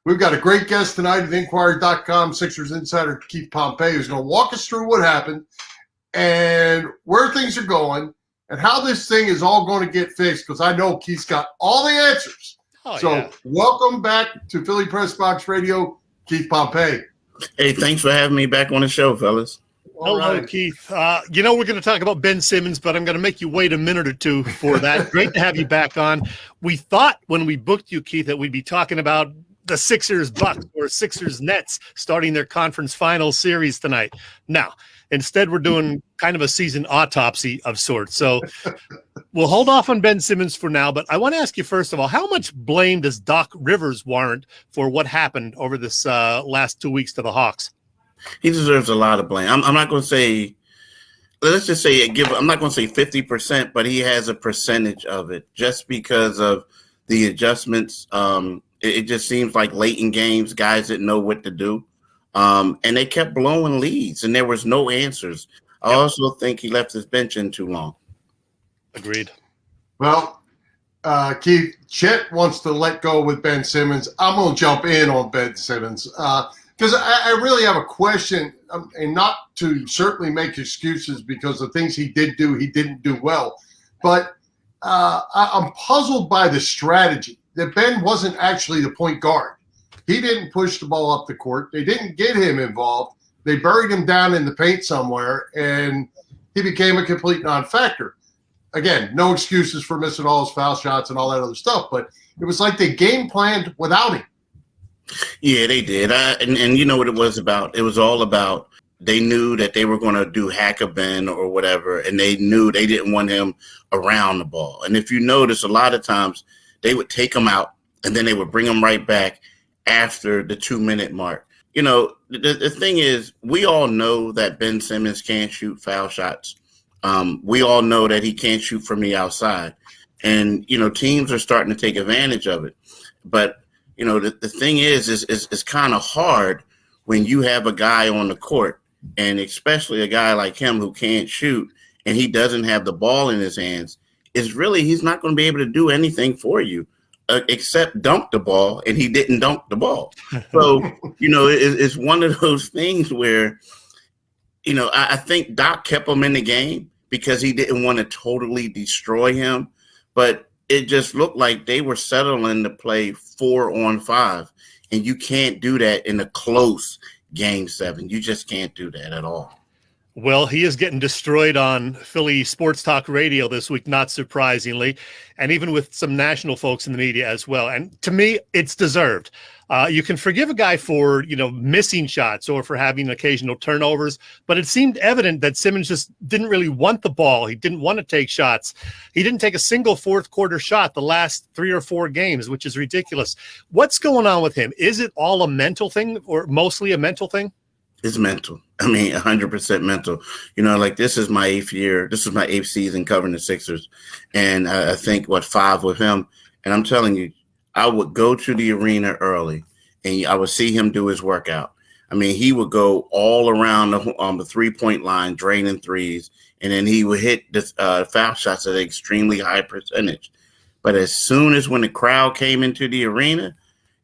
We've got a great guest tonight at Inquirer.com, Sixers insider Keith Pompey, who's going to walk us through what happened and where things are going and how this thing is all going to get fixed, because I know Keith's got all the answers. Welcome back to Philly Pressbox Radio, Keith Pompey. Hey, thanks for having me back on the show, fellas. Hello, Keith. We're going to talk about Ben Simmons, but I'm going to make you wait a minute or two for that. Great to have you back on. We thought when we booked you, Keith, that we'd be talking about the Sixers Bucks or Sixers Nets starting their conference final series tonight. Now, instead, we're doing kind of a season autopsy of sorts. So we'll hold off on Ben Simmons for now. But I want to ask you, first of all, how much blame does Doc Rivers warrant for what happened over this last 2 weeks to the Hawks? He deserves a lot of blame. I'm not going to say, let's just say, I'm not going to say 50%, but he has a percentage of it just because of the adjustments. It just seems like late in games, guys didn't know what to do. And they kept blowing leads, and there was no answers. I also think he left his bench in too long. Agreed. Well, Keith, Chet wants to let go with Ben Simmons. I'm going to jump in on Ben Simmons because I really have a question, and not to certainly make excuses because the things he did do, he didn't do well. But I'm puzzled by the strategy that Ben wasn't actually the point guard. He didn't push the ball up the court. They didn't get him involved. They buried him down in the paint somewhere, and he became a complete non-factor. Again, no excuses for missing all his foul shots and all that other stuff, but it was like they game planned without him. Yeah, they did. And you know what it was about? It was all about they knew that they were going to do hack a Ben or whatever, and they knew they didn't want him around the ball. And if you notice, a lot of times they would take him out, and then they would bring him right back after the 2-minute mark. You know, the thing is, we all know that Ben Simmons can't shoot foul shots. We all know that he can't shoot from the outside. And, you know, teams are starting to take advantage of it. But, you know, the thing is it's kind of hard when you have a guy on the court, and especially a guy like him who can't shoot and he doesn't have the ball in his hands. He's not going to be able to do anything for you. Except dunk the ball, and he didn't dunk the ball. So, you know, it's one of those things where, you know, I think Doc kept him in the game because he didn't want to totally destroy him. But it just looked like they were settling to play 4-on-5, and you can't do that in a close Game 7. You just can't do that at all. Well, he is getting destroyed on Philly Sports Talk Radio this week, not surprisingly, and even with some national folks in the media as well. And to me, it's deserved. You can forgive a guy for, you know, missing shots or for having occasional turnovers, but it seemed evident that Simmons just didn't really want the ball. He didn't want to take shots. He didn't take a single fourth quarter shot the last 3 or 4 games, which is ridiculous. What's going on with him? Is it all a mental thing or mostly a mental thing? It's mental. I mean, 100% mental. You know, like this is my 8th year. This was my 8th season covering the Sixers. And I think, 5 with him. And I'm telling you, I would go to the arena early and I would see him do his workout. I mean, he would go all around the 3-point line, draining threes, and then he would hit the foul shots at an extremely high percentage. But as soon as when the crowd came into the arena,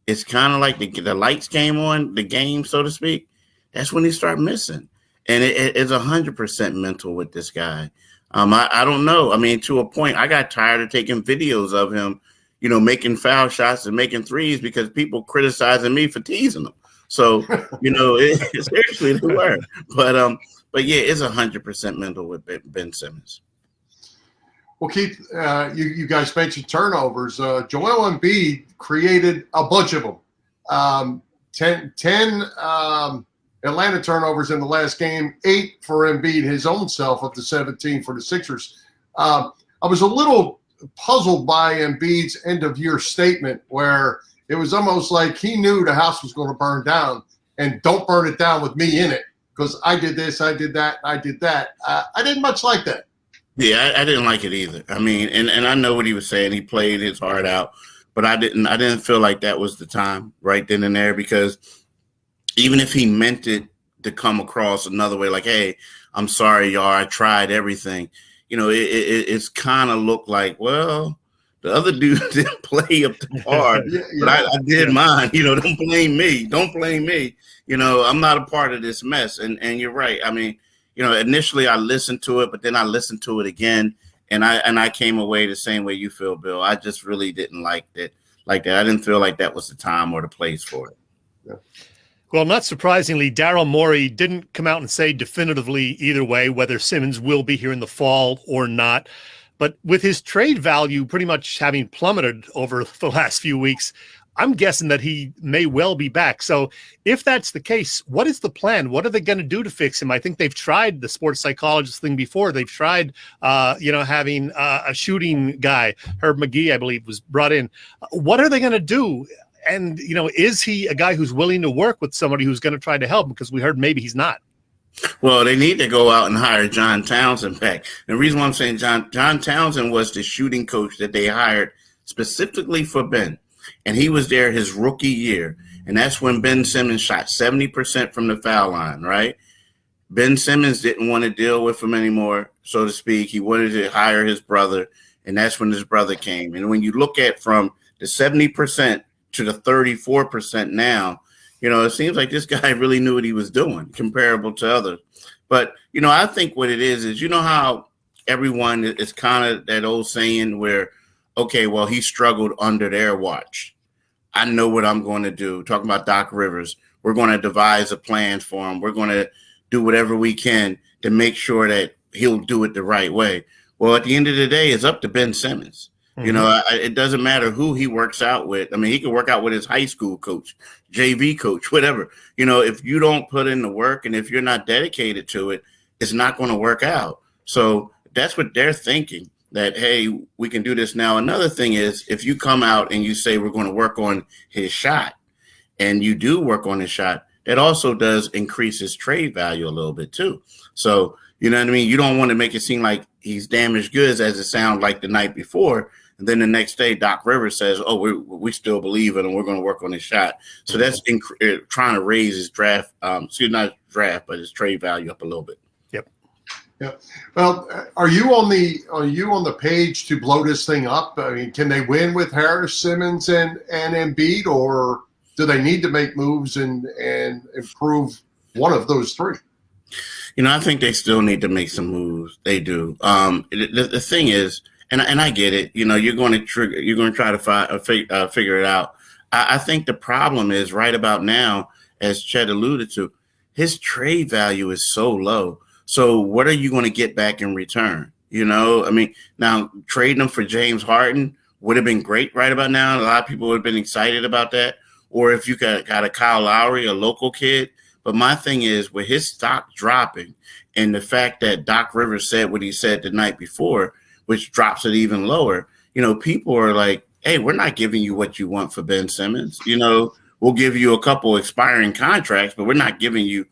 it's kind of like the lights came on, the game, so to speak. That's when he started missing. And it's 100% mental with this guy. I don't know. I mean, to a point, I got tired of taking videos of him, you know, making foul shots and making threes because people criticizing me for teasing them. So, you know, seriously, they were. But yeah, it's 100% mental with Ben Simmons. Well, Keith, you guys mentioned turnovers. Joel Embiid created a bunch of them. 10 Atlanta turnovers in the last game, 8 for Embiid, his own self, of the 17 for the Sixers. I was a little puzzled by Embiid's end-of-year statement where it was almost like he knew the house was going to burn down, and don't burn it down with me in it because I did this, I did that, I did that. I didn't much like that. Yeah, I didn't like it either. I mean, and I know what he was saying. He played his heart out, but I didn't feel like that was the time right then and there, because even if he meant it to come across another way, like, hey, I'm sorry, y'all, I tried everything. You know, it's kind of looked like, well, The other dude didn't play up to par, but I did mine. Don't blame me. Don't blame me. I'm not a part of this mess. And you're right. I mean, initially I listened to it, but then I listened to it again, and I came away the same way you feel, Bill. I just really didn't like that. I didn't feel like that was the time or the place for it. Yeah. Well, not surprisingly, Daryl Morey didn't come out and say definitively either way whether Simmons will be here in the fall or not. But with his trade value pretty much having plummeted over the last few weeks, I'm guessing that he may well be back. So if that's the case, what is the plan? What are they going to do to fix him? I think they've tried the sports psychologist thing before. They've tried, having a shooting guy, Herb McGee, I believe, was brought in. What are they going to do? And, is he a guy who's willing to work with somebody who's going to try to help him? Because we heard maybe he's not. Well, they need to go out and hire John Townsend back. And the reason why I'm saying John Townsend was the shooting coach that they hired specifically for Ben. And he was there his rookie year. And that's when Ben Simmons shot 70% from the foul line, right? Ben Simmons didn't want to deal with him anymore, so to speak. He wanted to hire his brother. And that's when his brother came. And when you look at from the 70% to the 34% now, it seems like this guy really knew what he was doing, comparable to others. But, I think what it is how everyone is kind of that old saying where, okay, well, he struggled under their watch. I know what I'm going to do. Talking about Doc Rivers, we're going to devise a plan for him. We're going to do whatever we can to make sure that he'll do it the right way. Well, at the end of the day, it's up to Ben Simmons. Mm-hmm. It doesn't matter who he works out with. I mean, he can work out with his high school coach, JV coach, whatever. If you don't put in the work and if you're not dedicated to it, it's not going to work out. So that's what they're thinking, that, hey, we can do this now. Another thing is, if you come out and you say we're going to work on his shot and you do work on his shot, that also does increase his trade value a little bit too. So, you know what I mean? You don't want to make it seem like he's damaged goods as it sounded like the night before. And then the next day, Doc Rivers says, oh, we still believe it and we're going to work on his shot. So that's trying to raise his draft, not draft, but his trade value up a little bit. Yep. Yeah. Well, are you on the page to blow this thing up? I mean, can they win with Harris, Simmons, and Embiid, or do they need to make moves and improve one of those three? I think they still need to make some moves. They do. The thing is, and I get it. You're going to try to figure it out. I think the problem is right about now, as Chet alluded to, his trade value is so low. So what are you going to get back in return? Now trading him for James Harden would have been great right about now. A lot of people would have been excited about that. Or if you got a Kyle Lowry, a local kid. But my thing is, with his stock dropping and the fact that Doc Rivers said what he said the night before, which drops it even lower, people are like, hey, we're not giving you what you want for Ben Simmons. We'll give you a couple expiring contracts, but we're not giving you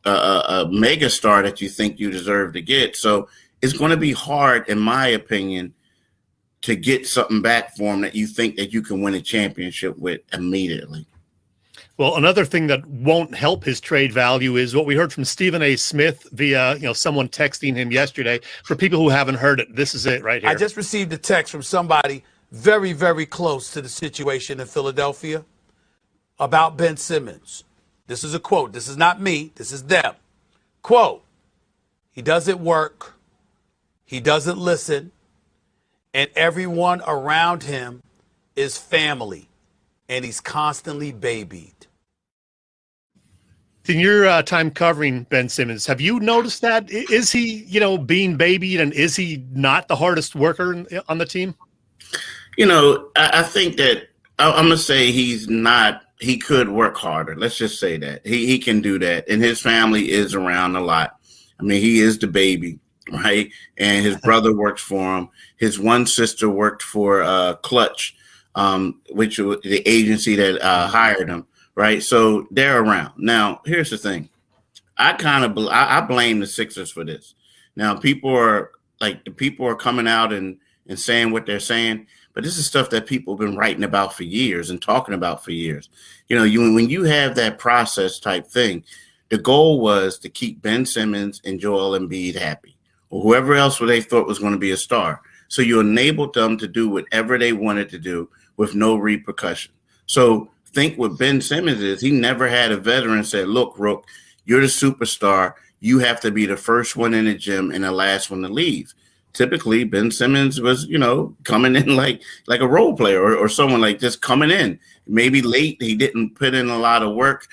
a mega star that you think you deserve to get. So it's going to be hard, in my opinion, to get something back for him that you think that you can win a championship with immediately. Well, another thing that won't help his trade value is what we heard from Stephen A. Smith via, someone texting him yesterday. For people who haven't heard it, this is it right here. I just received a text from somebody very, very close to the situation in Philadelphia about Ben Simmons. This is a quote. This is not me. This is them. Quote, he doesn't work. He doesn't listen. And everyone around him is family. And he's constantly babied. In your time covering Ben Simmons, have you noticed that? Is he, being babied, and is he not the hardest worker on the team? I think that I'm going to say he's not. He could work harder. Let's just say that. He can do that. And his family is around a lot. I mean, he is the baby, right? And his brother works for him. His one sister worked for Clutch, which was the agency that hired him. Right, so they're around. Now, here's the thing. I blame the Sixers for this. Now, people are coming out and saying what they're saying, but this is stuff that people have been writing about for years and talking about for years. When you have that process type thing, the goal was to keep Ben Simmons and Joel Embiid happy, or whoever else they thought was going to be a star. So you enabled them to do whatever they wanted to do with no repercussion. So think what Ben Simmons is. He never had a veteran say, look, Rook, you're the superstar. You have to be the first one in the gym and the last one to leave. Typically, Ben Simmons was, coming in like a role player or someone like just coming in. Maybe late. He didn't put in a lot of work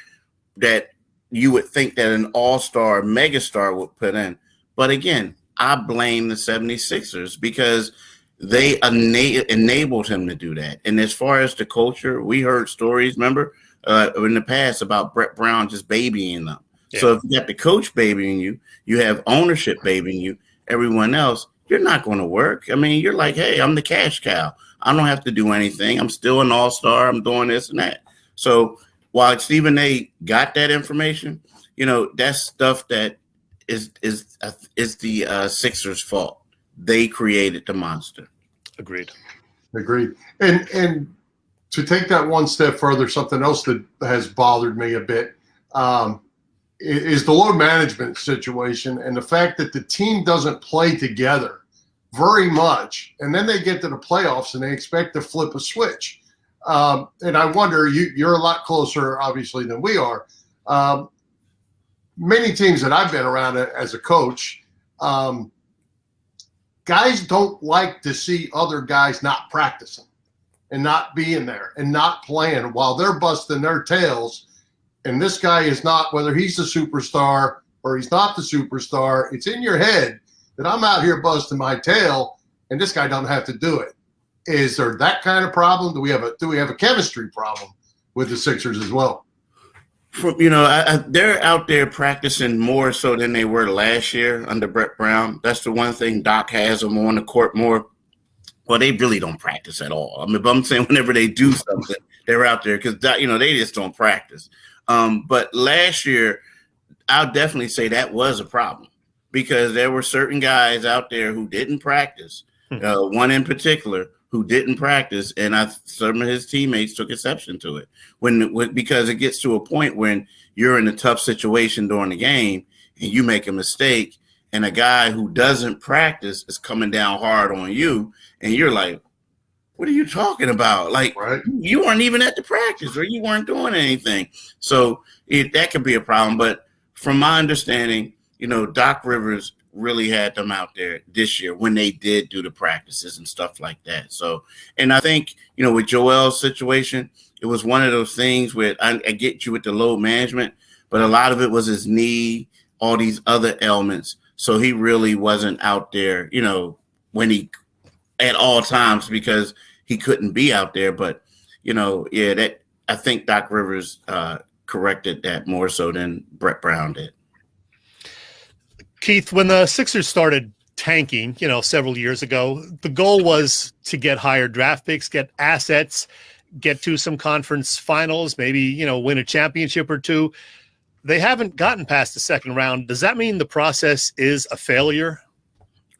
that you would think that an all-star megastar would put in. But again, I blame the 76ers because they enabled him to do that. And as far as the culture, we heard stories, remember, in the past about Brett Brown just babying them. Yeah. So if you got the coach babying you, you have ownership babying you, everyone else, you're not going to work. I mean, you're like, hey, I'm the cash cow. I don't have to do anything. I'm still an all-star. I'm doing this and that. So while Stephen A. got that information, that's stuff that is the Sixers' fault. They created the monster. Agreed. And to take that one step further, something else that has bothered me a bit is the load management situation and the fact that the team doesn't play together very much. And then they get to the playoffs and they expect to flip a switch. And I wonder, you're a lot closer, obviously, than we are. Many teams that I've been around as a coach, guys don't like to see other guys not practicing and not being there and not playing while they're busting their tails. And this guy is not, whether he's the superstar or he's not the superstar, it's in your head that I'm out here busting my tail and this guy don't have to do it. Is there that kind of problem? Do we have a chemistry problem with the Sixers as well? They're out there practicing more so than they were last year under Brett Brown. That's the one thing Doc has them on the court more. Well, they really don't practice at all. I mean, but I'm saying whenever they do something, they're out there because they just don't practice. But last year, I'll definitely say that was a problem because there were certain guys out there who didn't practice. One in particular who didn't practice, and some of his teammates took exception to it because it gets to a point when you're in a tough situation during the game and you make a mistake, and a guy who doesn't practice is coming down hard on you, and you're like, what are you talking about? Like, right. You weren't even at the practice or you weren't doing anything. So that could be a problem. But from my understanding, Doc Rivers really had them out there this year when they did do the practices and stuff like that. So, and I think, with Joel's situation, it was one of those things where I get you with the load management, but a lot of it was his knee, all these other ailments. So he really wasn't out there, when he at all times because he couldn't be out there. But, that I think Doc Rivers corrected that more so than Brett Brown did. Keith, when the Sixers started tanking, several years ago, the goal was to get higher draft picks, get assets, get to some conference finals, maybe, win a championship or two. They haven't gotten past the second round. Does that mean the process is a failure?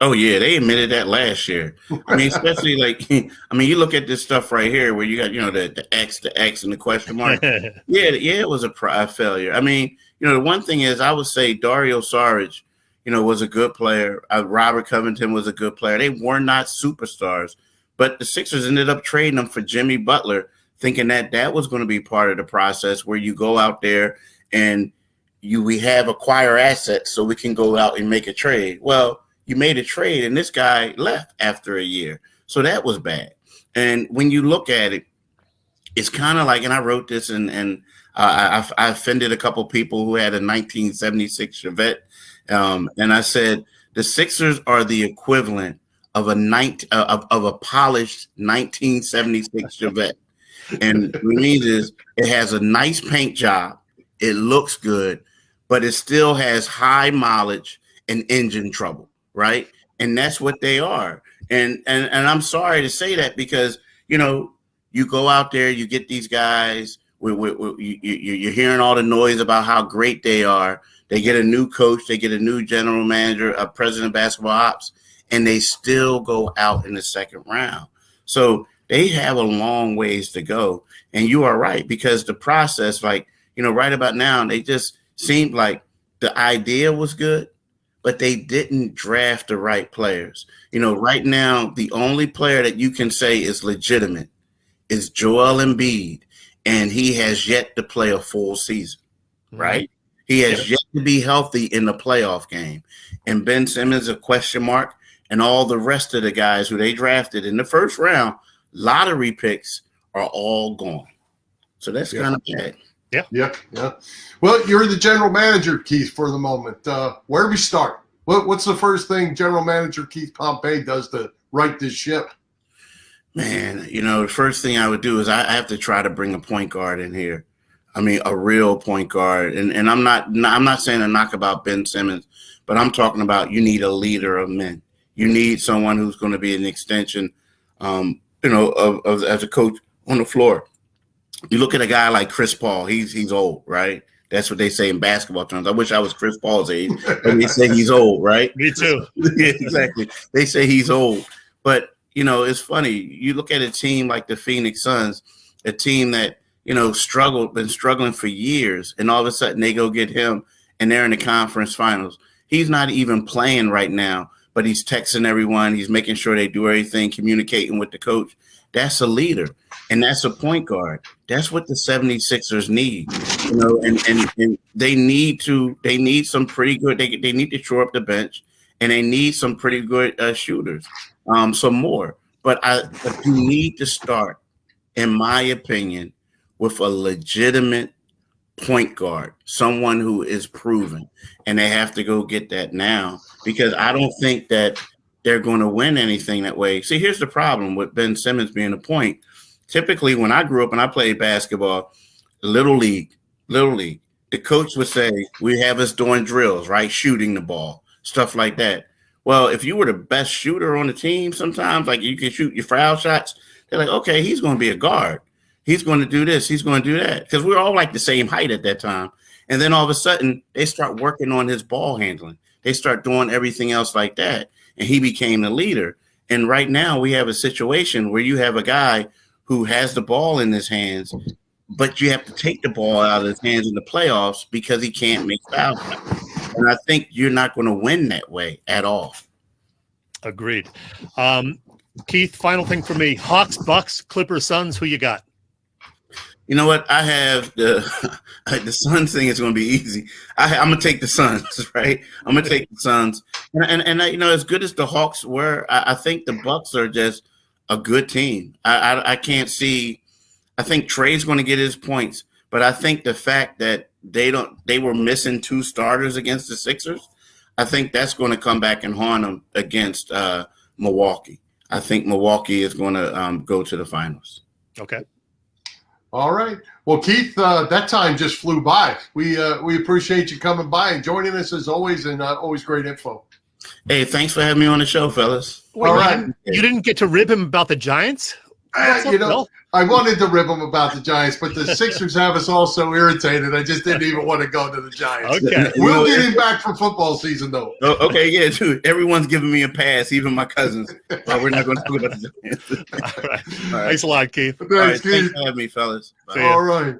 Oh, yeah, they admitted that last year. I mean, especially you look at this stuff right here where you got, the X and the question mark. Yeah, it was a failure. I mean, the one thing is I would say Dario Saric, was a good player. Robert Covington was a good player. They were not superstars, but the Sixers ended up trading them for Jimmy Butler, thinking that was going to be part of the process where you go out there and we have acquire assets so we can go out and make a trade. Well, you made a trade and this guy left after a year. So that was bad. And when you look at it, it's kind of like, and I wrote this and I offended a couple people who had a 1976 Chevette. And I said, the Sixers are the equivalent of a polished 1976 Chevette. And what it means is it has a nice paint job. It looks good, but it still has high mileage and engine trouble. Right. And that's what they are. And I'm sorry to say that because, you go out there, you get these guys, you're hearing all the noise about how great they are. They get a new coach, they get a new general manager, a president of basketball ops, and they still go out in the second round. So they have a long ways to go. And you are right, because the process, right about now, they just seemed like the idea was good, but they didn't draft the right players. Right now, the only player that you can say is legitimate is Joel Embiid, and he has yet to play a full season, right? He has yet to be healthy in the playoff game. And Ben Simmons, a question mark, and all the rest of the guys who they drafted in the first round, lottery picks, are all gone. So that's kind of bad. Yeah. Well, you're the general manager, Keith, for the moment. Where do we start? What's the first thing General Manager Keith Pompey does to right this ship? Man, the first thing I would do is I have to try to bring a point guard in here. I mean, a real point guard. And I'm not saying a knock about Ben Simmons, but I'm talking about you need a leader of men. You need someone who's going to be an extension, of as a coach on the floor. You look at a guy like Chris Paul. He's old, right? That's what they say in basketball terms. I wish I was Chris Paul's age, but they say he's old, right? Me too. Yeah, exactly. They say he's old. But, it's funny. You look at a team like the Phoenix Suns, a team that, been struggling for years, and all of a sudden they go get him, and they're in the conference finals. He's not even playing right now, but he's texting everyone. He's making sure they do everything, communicating with the coach. That's a leader, and that's a point guard. That's what the 76ers need, and they need some pretty good, they need to shore up the bench, and they need some pretty good shooters, some more. But you need to start, in my opinion, with a legitimate point guard, someone who is proven, and they have to go get that now, because I don't think that they're going to win anything that way. See, here's the problem with Ben Simmons being a point. Typically, when I grew up and I played basketball, little league, the coach would say, we have us doing drills, right? Shooting the ball, stuff like that. Well, if you were the best shooter on the team, sometimes like you can shoot your foul shots, they're like, okay, he's going to be a guard. He's going to do this. He's going to do that. Because we were all like the same height at that time. And then all of a sudden, they start working on his ball handling. They start doing everything else like that. And he became the leader. And right now we have a situation where you have a guy who has the ball in his hands, but you have to take the ball out of his hands in the playoffs because he can't make foul shots. And I think you're not going to win that way at all. Agreed. Keith, final thing for me. Hawks, Bucks, Clippers, Suns, who you got? You know what? I have the Suns thing is going to be easy. I'm going to take the Suns, right? I'm going to take the Suns. And as good as the Hawks were, I think the Bucks are just a good team. I can't see. I think Trey's going to get his points, but I think the fact that they were missing two starters against the Sixers, I think that's going to come back and haunt them against Milwaukee. I think Milwaukee is going to go to the finals. Okay. All right. Well, Keith, that time just flew by. We appreciate you coming by and joining us as always, and always great info. Hey, thanks for having me on the show, fellas. Wait, all right. You didn't get to rib him about the Giants? I wanted to rib him about the Giants, but the Sixers have us all so irritated. I just didn't even want to go to the Giants. Okay. We'll get him back for football season, though. Oh, okay, yeah, dude. Everyone's giving me a pass, even my cousins. But we're not going to talk about the Giants. All right. Thanks a lot, Keith. Thanks, Keith. Thanks for having me, fellas. Bye. All right.